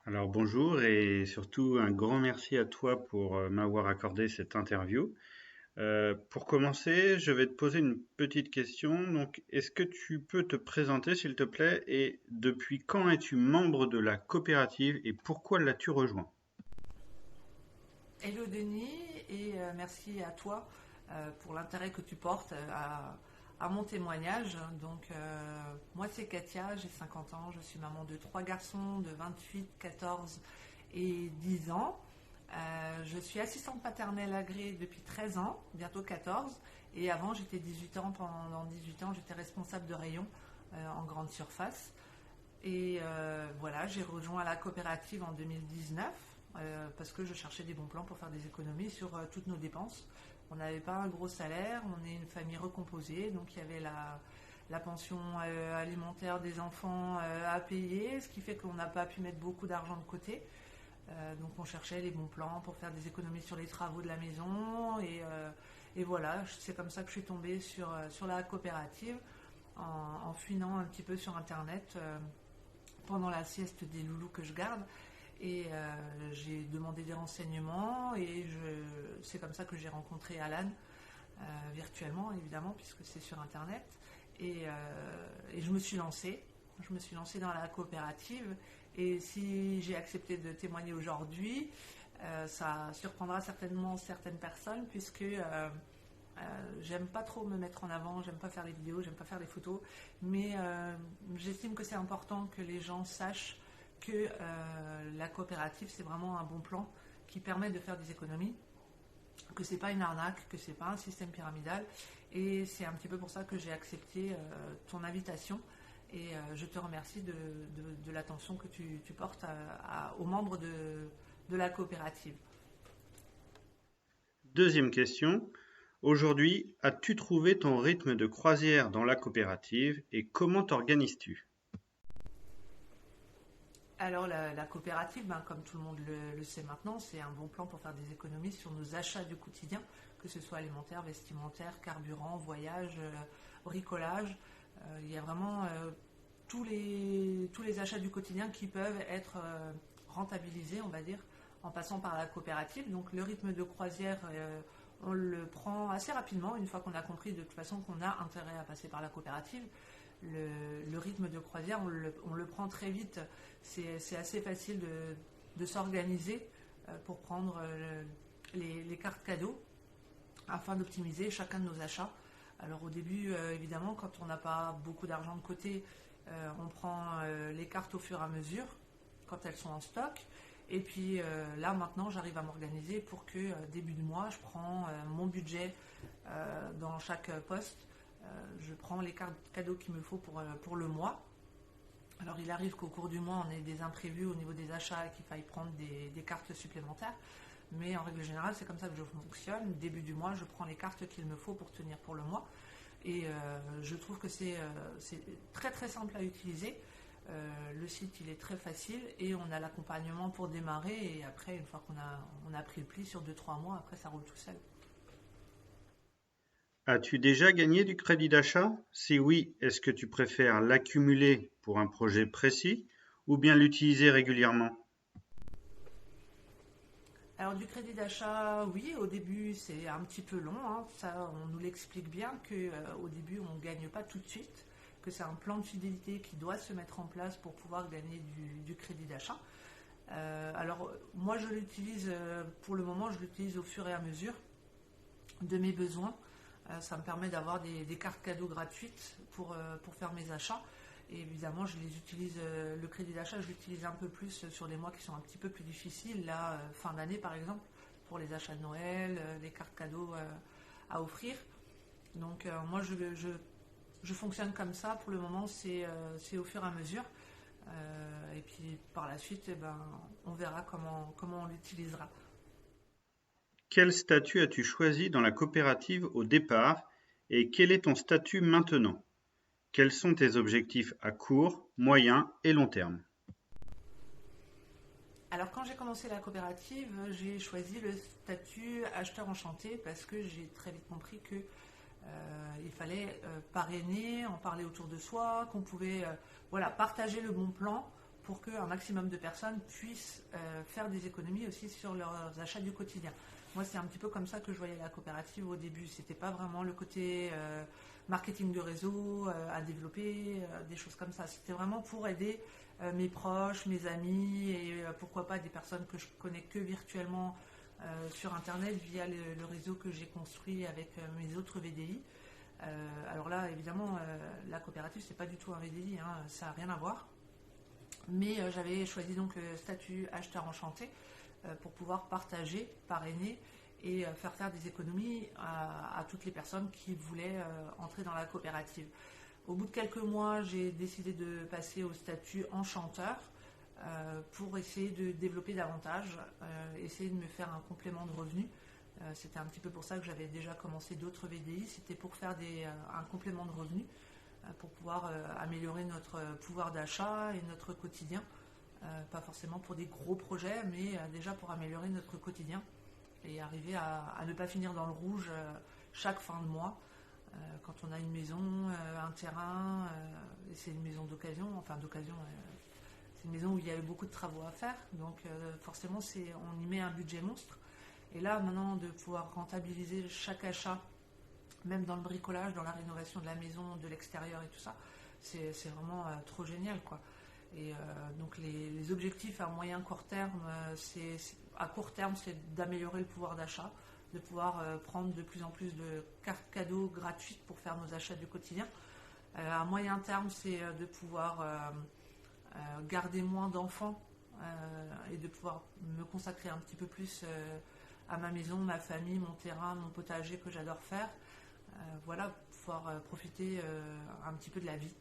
Alors bonjour et surtout un grand merci à toi pour m'avoir accordé cette interview. Pour commencer, je vais te poser une petite question. Donc, est-ce que tu peux te présenter, s'il te plaît, et depuis quand es-tu membre de la coopérative et pourquoi l'as-tu rejoint? Hello Denis et merci à toi pour l'intérêt que tu portes à mon témoignage. Moi c'est Katia, j'ai 50 ans, je suis maman de trois garçons de 28, 14 et 10 ans. Je suis assistante maternelle agréée depuis 13 ans, bientôt 14, et avant j'étais 18 ans, pendant 18 ans j'étais responsable de rayon en grande surface. Voilà, j'ai rejoint la coopérative en 2019 parce que je cherchais des bons plans pour faire des économies sur toutes nos dépenses. On n'avait pas un gros salaire, on est une famille recomposée, donc il y avait la pension alimentaire des enfants à payer, ce qui fait qu'on n'a pas pu mettre beaucoup d'argent de côté. Donc on cherchait les bons plans pour faire des économies sur les travaux de la maison et voilà, c'est comme ça que je suis tombée sur la coopérative en fouinant un petit peu sur internet pendant la sieste des loulous que je garde. J'ai demandé des renseignements c'est comme ça que j'ai rencontré Alan, virtuellement évidemment, puisque c'est sur Internet. Et je me suis lancée. Je me suis lancée dans la coopérative. Et si j'ai accepté de témoigner aujourd'hui, ça surprendra certainement certaines personnes, puisque j'aime pas trop me mettre en avant, j'aime pas faire les vidéos, j'aime pas faire les photos, mais j'estime que c'est important que les gens sachent que la coopérative c'est vraiment un bon plan qui permet de faire des économies, que c'est pas une arnaque, que c'est pas un système pyramidal, et c'est un petit peu pour ça que j'ai accepté ton invitation. Je te remercie de l'attention que tu portes aux membres de la coopérative. Deuxième question. Aujourd'hui, as-tu trouvé ton rythme de croisière dans la coopérative et comment t'organises-tu? Alors la coopérative, ben, comme tout le monde le sait maintenant, c'est un bon plan pour faire des économies sur nos achats du quotidien, que ce soit alimentaire, vestimentaire, carburant, voyage, bricolage. Il y a vraiment tous les achats du quotidien qui peuvent être rentabilisés, on va dire, en passant par la coopérative. Donc le rythme de croisière, on le prend assez rapidement, une fois qu'on a compris de toute façon qu'on a intérêt à passer par la coopérative. Le rythme de croisière, on le prend très vite. C'est assez facile de s'organiser pour prendre les cartes cadeaux afin d'optimiser chacun de nos achats. Alors au début, évidemment, quand on n'a pas beaucoup d'argent de côté, on prend les cartes au fur et à mesure quand elles sont en stock. Et puis là maintenant, j'arrive à m'organiser pour que début de mois, je prends mon budget dans chaque poste. Je prends les cartes cadeaux qu'il me faut pour le mois. Alors il arrive qu'au cours du mois, on ait des imprévus au niveau des achats et qu'il faille prendre des cartes supplémentaires. Mais en règle générale, c'est comme ça que je fonctionne. Début du mois, je prends les cartes qu'il me faut pour tenir pour le mois. Je trouve que c'est très très simple à utiliser. Le site il est très facile et on a l'accompagnement pour démarrer. Et après, une fois on a pris le pli sur 2 3 mois, après ça roule tout seul. As-tu déjà gagné du crédit d'achat? Si oui, est-ce que tu préfères l'accumuler pour un projet précis ou bien l'utiliser régulièrement? Alors du crédit d'achat, oui, au début c'est un petit peu long, hein. Ça on nous l'explique bien qu'au début on ne gagne pas tout de suite, que c'est un plan de fidélité qui doit se mettre en place pour pouvoir gagner du crédit d'achat. Alors moi je l'utilise, pour le moment je l'utilise au fur et à mesure de mes besoins. Ça me permet d'avoir des cartes cadeaux gratuites pour faire mes achats. Et évidemment, je les utilise, le crédit d'achat, je l'utilise un peu plus sur les mois qui sont un petit peu plus difficiles, là, fin d'année par exemple, pour les achats de Noël, les cartes cadeaux à offrir. Donc moi, je fonctionne comme ça. Pour le moment, c'est au fur et à mesure. Et puis par la suite, eh ben, on verra comment on l'utilisera. Quel statut as-tu choisi dans la coopérative au départ et quel est ton statut maintenant? Quels sont tes objectifs à court, moyen et long terme? Alors quand j'ai commencé la coopérative, j'ai choisi le statut acheteur enchanté parce que j'ai très vite compris que il fallait parrainer, en parler autour de soi, qu'on pouvait voilà, partager le bon plan pour qu'un maximum de personnes puissent faire des économies aussi sur leurs achats du quotidien. Moi, c'est un petit peu comme ça que je voyais la coopérative au début. C'était pas vraiment le côté marketing de réseau à développer, des choses comme ça. C'était vraiment pour aider mes proches, mes amis et pourquoi pas des personnes que je connais que virtuellement sur Internet via le réseau que j'ai construit avec mes autres VDI. Alors là, évidemment, la coopérative, c'est pas du tout un VDI, hein, ça n'a rien à voir. Mais j'avais choisi donc le statut acheteur enchanté pour pouvoir partager, parrainer et faire des économies à toutes les personnes qui voulaient entrer dans la coopérative. Au bout de quelques mois, j'ai décidé de passer au statut enchanteur pour essayer de développer davantage, essayer de me faire un complément de revenu. C'était un petit peu pour ça que j'avais déjà commencé d'autres VDI, c'était pour faire un complément de revenu, pour pouvoir améliorer notre pouvoir d'achat et notre quotidien. Pas forcément pour des gros projets, mais déjà pour améliorer notre quotidien et arriver à ne pas finir dans le rouge chaque fin de mois. Quand on a une maison, un terrain, et c'est une maison d'occasion, c'est une maison où il y a eu beaucoup de travaux à faire, donc forcément on y met un budget monstre. Et là maintenant de pouvoir rentabiliser chaque achat, même dans le bricolage, dans la rénovation de la maison, de l'extérieur et tout ça, c'est vraiment trop génial, quoi. Et donc les objectifs à moyen court terme, à court terme, c'est d'améliorer le pouvoir d'achat, de pouvoir prendre de plus en plus de cartes cadeaux gratuites pour faire nos achats du quotidien. À moyen terme, c'est de pouvoir garder moins d'enfants et de pouvoir me consacrer un petit peu plus à ma maison, ma famille, mon terrain, mon potager que j'adore faire. Voilà, pouvoir profiter un petit peu de la vie,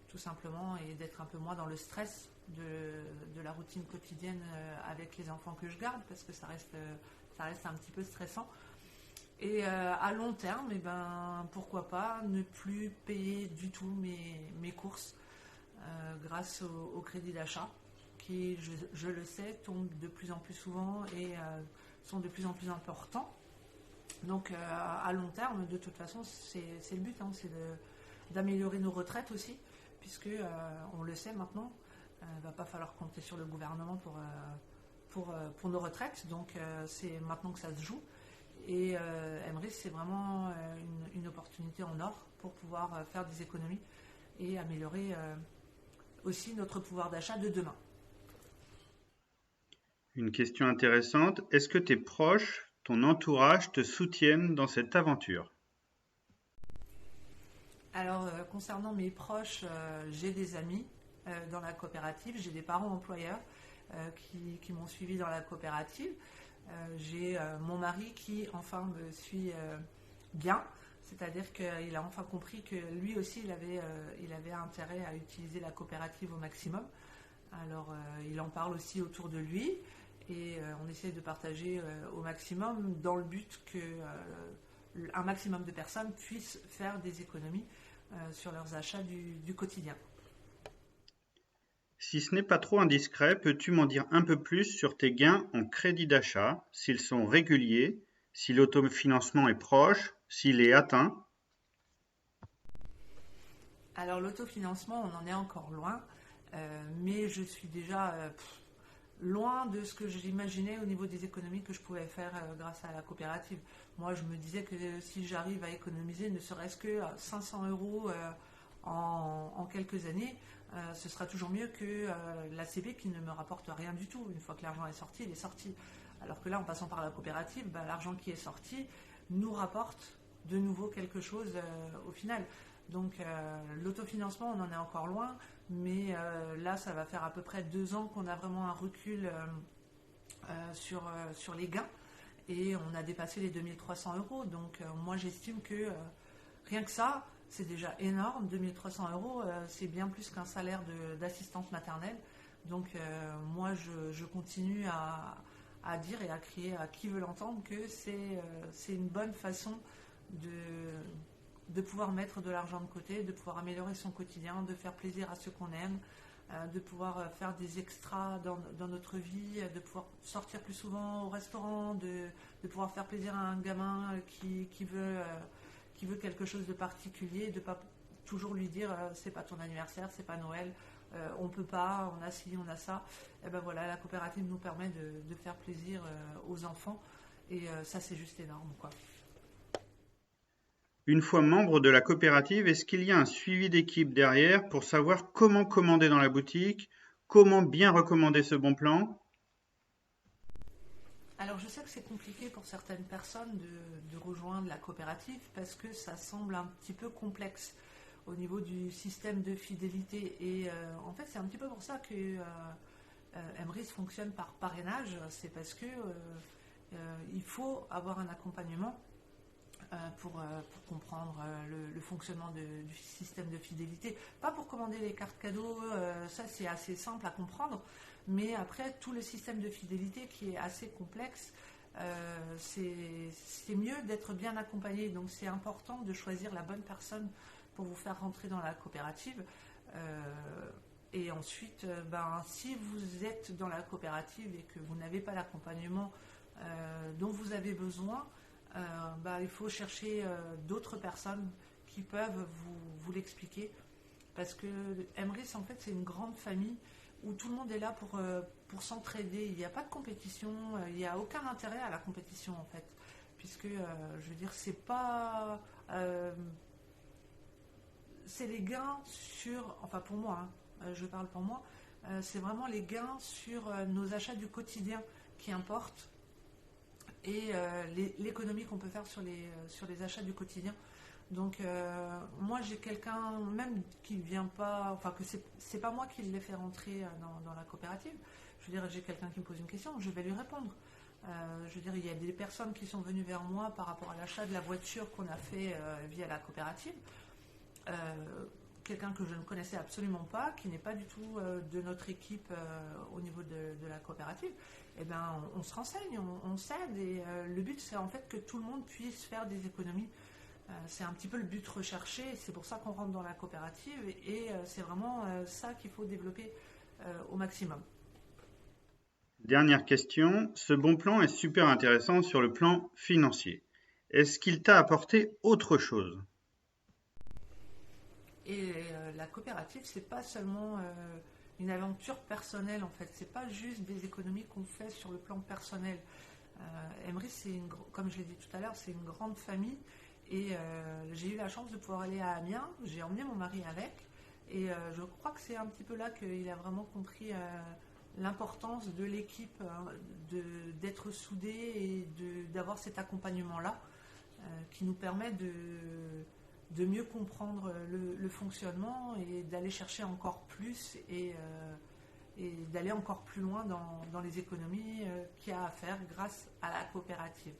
tout simplement, et d'être un peu moins dans le stress de la routine quotidienne avec les enfants que je garde, parce que ça reste un petit peu stressant. Et à long terme, eh ben, pourquoi pas ne plus payer du tout mes courses grâce au crédit d'achat, qui, je le sais, tombent de plus en plus souvent et sont de plus en plus importants. Donc à long terme, de toute façon, c'est le but, hein, c'est d'améliorer nos retraites aussi, puisque on le sait maintenant, il ne va pas falloir compter sur le gouvernement pour nos retraites, donc c'est maintenant que ça se joue. Et Emrys, c'est vraiment une opportunité en or pour pouvoir faire des économies et améliorer aussi notre pouvoir d'achat de demain. Une question intéressante. Est-ce que tes proches, ton entourage te soutiennent dans cette aventure? Alors, concernant mes proches, j'ai des amis dans la coopérative, j'ai des parents employeurs qui m'ont suivi dans la coopérative. J'ai mon mari qui enfin me suit bien, c'est-à-dire qu'il a enfin compris que lui aussi il avait intérêt à utiliser la coopérative au maximum. Alors il en parle aussi autour de lui et on essaie de partager au maximum dans le but qu'un maximum de personnes puissent faire des économies sur leurs achats du quotidien. Si ce n'est pas trop indiscret, peux-tu m'en dire un peu plus sur tes gains en crédit d'achat, s'ils sont réguliers, si l'autofinancement est proche, s'il est atteint? Alors l'autofinancement, on en est encore loin, mais je suis déjà loin de ce que j'imaginais au niveau des économies que je pouvais faire grâce à la coopérative. Moi, je me disais que si j'arrive à économiser ne serait-ce que 500 euros en quelques années, ce sera toujours mieux que l'ACB qui ne me rapporte rien du tout. Une fois que l'argent est sorti, il est sorti. Alors que là, en passant par la coopérative, l'argent qui est sorti nous rapporte de nouveau quelque chose au final. Donc l'autofinancement, on en est encore loin, mais là, ça va faire à peu près 2 ans qu'on a vraiment un recul sur les gains et on a dépassé les 2300 euros. Donc moi, j'estime que rien que ça, c'est déjà énorme. 2300 euros, c'est bien plus qu'un salaire d'assistante maternelle. Donc moi, je continue à dire et à crier à qui veut l'entendre que c'est une bonne façon de pouvoir mettre de l'argent de côté, de pouvoir améliorer son quotidien, de faire plaisir à ceux qu'on aime, de pouvoir faire des extras dans notre vie, de pouvoir sortir plus souvent au restaurant, de pouvoir faire plaisir à un gamin qui veut quelque chose de particulier, de ne pas toujours lui dire c'est pas ton anniversaire, c'est pas Noël. on peut pas, on a ci, on a ça. Et ben voilà, la coopérative nous permet de faire plaisir aux enfants et ça c'est juste énorme quoi. Une fois membre de la coopérative, est-ce qu'il y a un suivi d'équipe derrière pour savoir comment commander dans la boutique, comment bien recommander ce bon plan? Alors je sais que c'est compliqué pour certaines personnes de rejoindre la coopérative parce que ça semble un petit peu complexe au niveau du système de fidélité. Et en fait c'est un petit peu pour ça que Emrys fonctionne par parrainage. C'est parce que il faut avoir un accompagnement pour comprendre le fonctionnement du système de fidélité. Pas pour commander les cartes cadeaux, ça c'est assez simple à comprendre, mais après tout le système de fidélité qui est assez complexe, c'est mieux d'être bien accompagné. Donc c'est important de choisir la bonne personne pour vous faire rentrer dans la coopérative. Et ensuite, si vous êtes dans la coopérative et que vous n'avez pas l'accompagnement dont vous avez besoin, il faut chercher d'autres personnes qui peuvent vous l'expliquer. Parce que Emrys, en fait, c'est une grande famille où tout le monde est là pour s'entraider. Il n'y a pas de compétition, il n'y a aucun intérêt à la compétition, en fait. Puisque, je veux dire, c'est pas... c'est les gains sur... Enfin, pour moi, je parle pour moi, c'est vraiment les gains sur nos achats du quotidien qui importent et l'économie qu'on peut faire sur les achats du quotidien. Donc moi j'ai quelqu'un même qui ne vient pas, enfin que c'est pas moi qui l'ai fait rentrer dans la coopérative. Je veux dire, j'ai quelqu'un qui me pose une question, je vais lui répondre. Je veux dire, il y a des personnes qui sont venues vers moi par rapport à l'achat de la voiture qu'on a fait via la coopérative. Quelqu'un que je ne connaissais absolument pas, qui n'est pas du tout de notre équipe au niveau de la coopérative, eh ben, on se renseigne, on s'aide et le but c'est en fait que tout le monde puisse faire des économies. C'est un petit peu le but recherché, c'est pour ça qu'on rentre dans la coopérative et c'est vraiment ça qu'il faut développer au maximum. Dernière question, ce bon plan est super intéressant sur le plan financier. Est-ce qu'il t'a apporté autre chose? Et la coopérative, c'est pas seulement une aventure personnelle en fait, c'est pas juste des économies qu'on fait sur le plan personnel. Emrys, comme je l'ai dit tout à l'heure, c'est une grande famille et j'ai eu la chance de pouvoir aller à Amiens, j'ai emmené mon mari avec et je crois que c'est un petit peu là qu'il a vraiment compris l'importance de l'équipe, d'être soudé et d'avoir cet accompagnement-là qui nous permet de mieux comprendre le fonctionnement et d'aller chercher encore plus et d'aller encore plus loin dans les économies qu'il y a à faire grâce à la coopérative.